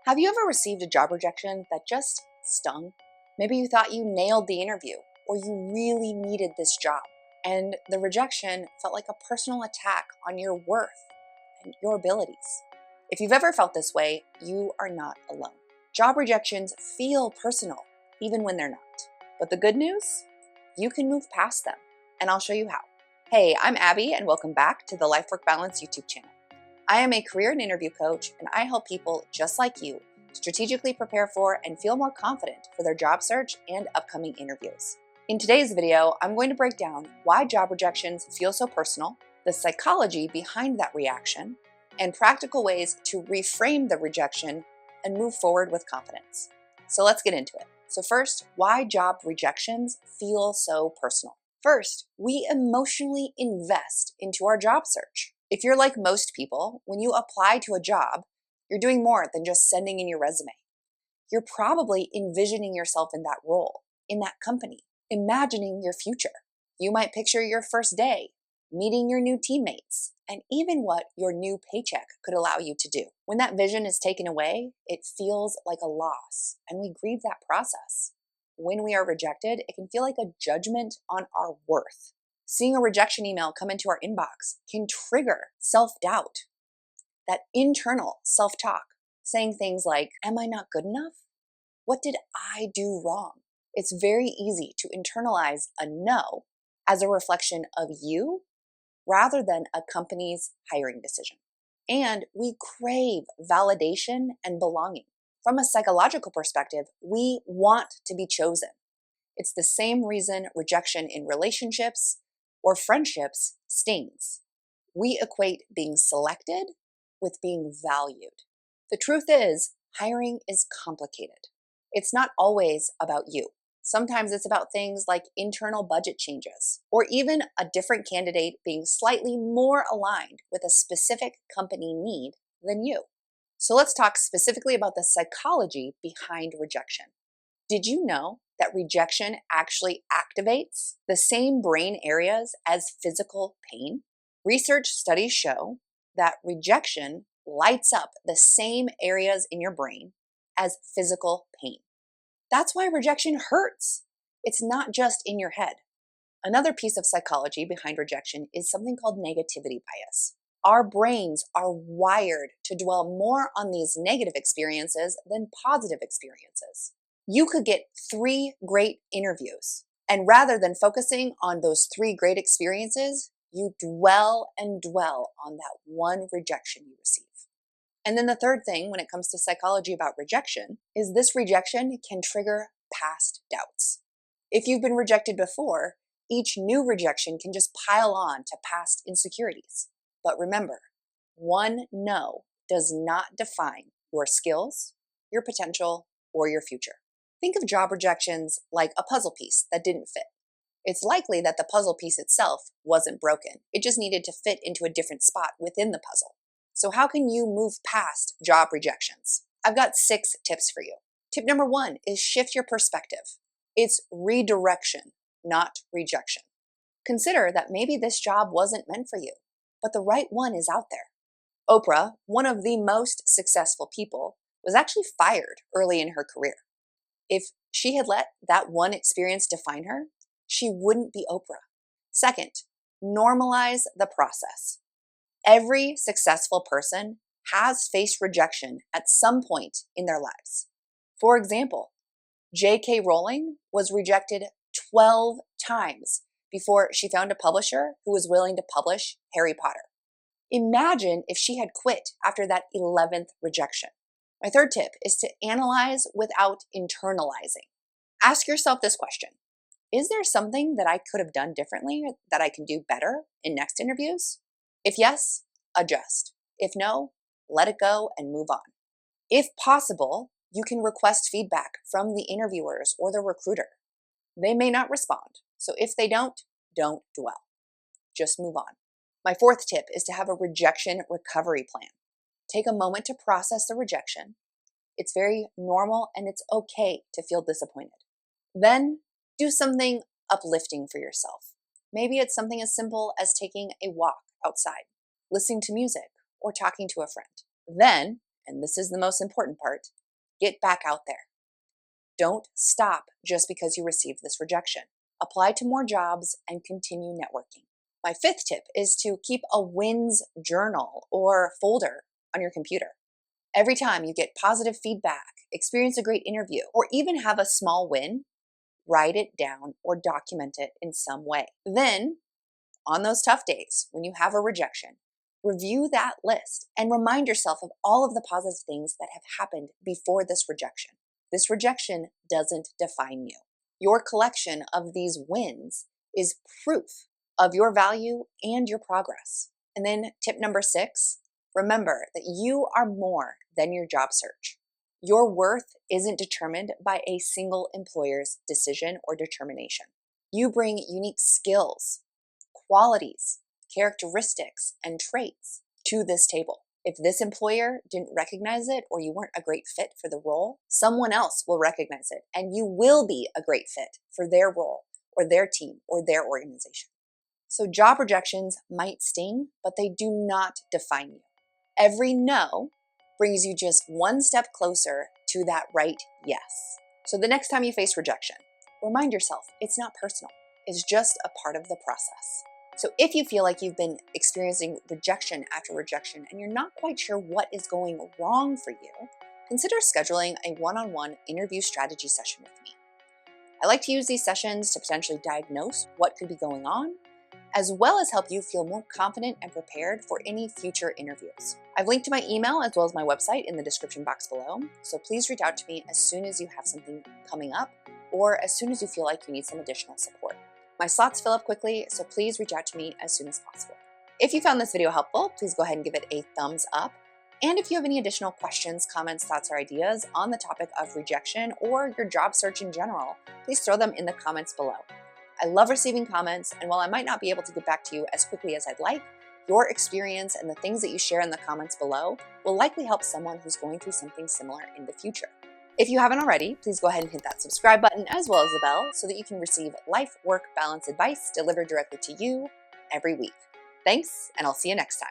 Have you ever received a job rejection that just stung? Maybe you thought you nailed the interview or you really needed this job, and the rejection felt like a personal attack on your worth and your abilities. If you've ever felt this way, you are not alone. Job rejections feel personal, even when they're not. But the good news? You can move past them, and I'll show you how. Hey, I'm Abby, and welcome back to the Life Work Balance YouTube channel. I am a career and interview coach, and I help people just like you strategically prepare for and feel more confident for their job search and upcoming interviews. In today's video, I'm going to break down why job rejections feel so personal, the psychology behind that reaction, and practical ways to reframe the rejection and move forward with confidence. So let's get into it. So first, why job rejections feel so personal. First, we emotionally invest into our job search. If you're like most people, when you apply to a job, you're doing more than just sending in your resume. You're probably envisioning yourself in that role, in that company, imagining your future. You might picture your first day, meeting your new teammates, and even what your new paycheck could allow you to do. When that vision is taken away, it feels like a loss, and we grieve that process. When we are rejected, it can feel like a judgment on our worth. Seeing a rejection email come into our inbox can trigger self-doubt, that internal self-talk, saying things like, am I not good enough? What did I do wrong? It's very easy to internalize a no as a reflection of you rather than a company's hiring decision. And we crave validation and belonging. From a psychological perspective, we want to be chosen. It's the same reason rejection in relationships or friendships stings. We equate being selected with being valued. The truth is, hiring is complicated. It's not always about you. Sometimes it's about things like internal budget changes, or even a different candidate being slightly more aligned with a specific company need than you. So let's talk specifically about the psychology behind rejection. Did you know that rejection actually activates the same brain areas as physical pain? Research studies show that rejection lights up the same areas in your brain as physical pain. That's why rejection hurts. It's not just in your head. Another piece of psychology behind rejection is something called negativity bias. Our brains are wired to dwell more on these negative experiences than positive experiences. You could get 3 great interviews, and rather than focusing on those 3 great experiences, you dwell and dwell on that one rejection you receive. And then the third thing when it comes to psychology about rejection is this rejection can trigger past doubts. If you've been rejected before, each new rejection can just pile on to past insecurities. But remember, one no does not define your skills, your potential, or your future. Think of job rejections like a puzzle piece that didn't fit. It's likely that the puzzle piece itself wasn't broken. It just needed to fit into a different spot within the puzzle. So how can you move past job rejections? I've got 6 tips for you. Tip number 1 is shift your perspective. It's redirection, not rejection. Consider that maybe this job wasn't meant for you, but the right one is out there. Oprah, one of the most successful people, was actually fired early in her career. If she had let that one experience define her, she wouldn't be Oprah. Second, normalize the process. Every successful person has faced rejection at some point in their lives. For example, J.K. Rowling was rejected 12 times before she found a publisher who was willing to publish Harry Potter. Imagine if she had quit after that 11th rejection. My third tip is to analyze without internalizing. Ask yourself this question. Is there something that I could have done differently or that I can do better in next interviews? If yes, adjust. If no, let it go and move on. If possible, you can request feedback from the interviewers or the recruiter. They may not respond, so if they don't dwell. Just move on. My fourth tip is to have a rejection recovery plan. Take a moment to process the rejection. It's very normal and it's okay to feel disappointed. Then do something uplifting for yourself. Maybe it's something as simple as taking a walk outside, listening to music, or talking to a friend. Then and this is the most important part, get back out there. Don't stop just because you received this rejection. Apply to more jobs and continue networking. My fifth tip is to keep a wins journal or folder on your computer. Every time you get positive feedback, experience a great interview, or even have a small win, write it down or document it in some way. Then, on those tough days when you have a rejection, review that list and remind yourself of all of the positive things that have happened before this rejection. This rejection doesn't define you. Your collection of these wins is proof of your value and your progress. And then tip number 6, remember that you are more than your job search. Your worth isn't determined by a single employer's decision or determination. You bring unique skills, qualities, characteristics, and traits to this table. If this employer didn't recognize it or you weren't a great fit for the role, someone else will recognize it and you will be a great fit for their role or their team or their organization. So job rejections might sting, but they do not define you. Every no brings you just one step closer to that right yes. So the next time you face rejection, remind yourself it's not personal. It's just a part of the process. So if you feel like you've been experiencing rejection after rejection and you're not quite sure what is going wrong for you, consider scheduling a one-on-one interview strategy session with me. I like to use these sessions to potentially diagnose what could be going on, as well as help you feel more confident and prepared for any future interviews. I've linked to my email as well as my website in the description box below, so please reach out to me as soon as you have something coming up or as soon as you feel like you need some additional support. My slots fill up quickly, so please reach out to me as soon as possible. If you found this video helpful, please go ahead and give it a thumbs up. And if you have any additional questions, comments, thoughts, or ideas on the topic of rejection or your job search in general, please throw them in the comments below. I love receiving comments, and while I might not be able to get back to you as quickly as I'd like, your experience and the things that you share in the comments below will likely help someone who's going through something similar in the future. If you haven't already, please go ahead and hit that subscribe button as well as the bell so that you can receive life-work balance advice delivered directly to you every week. Thanks, and I'll see you next time.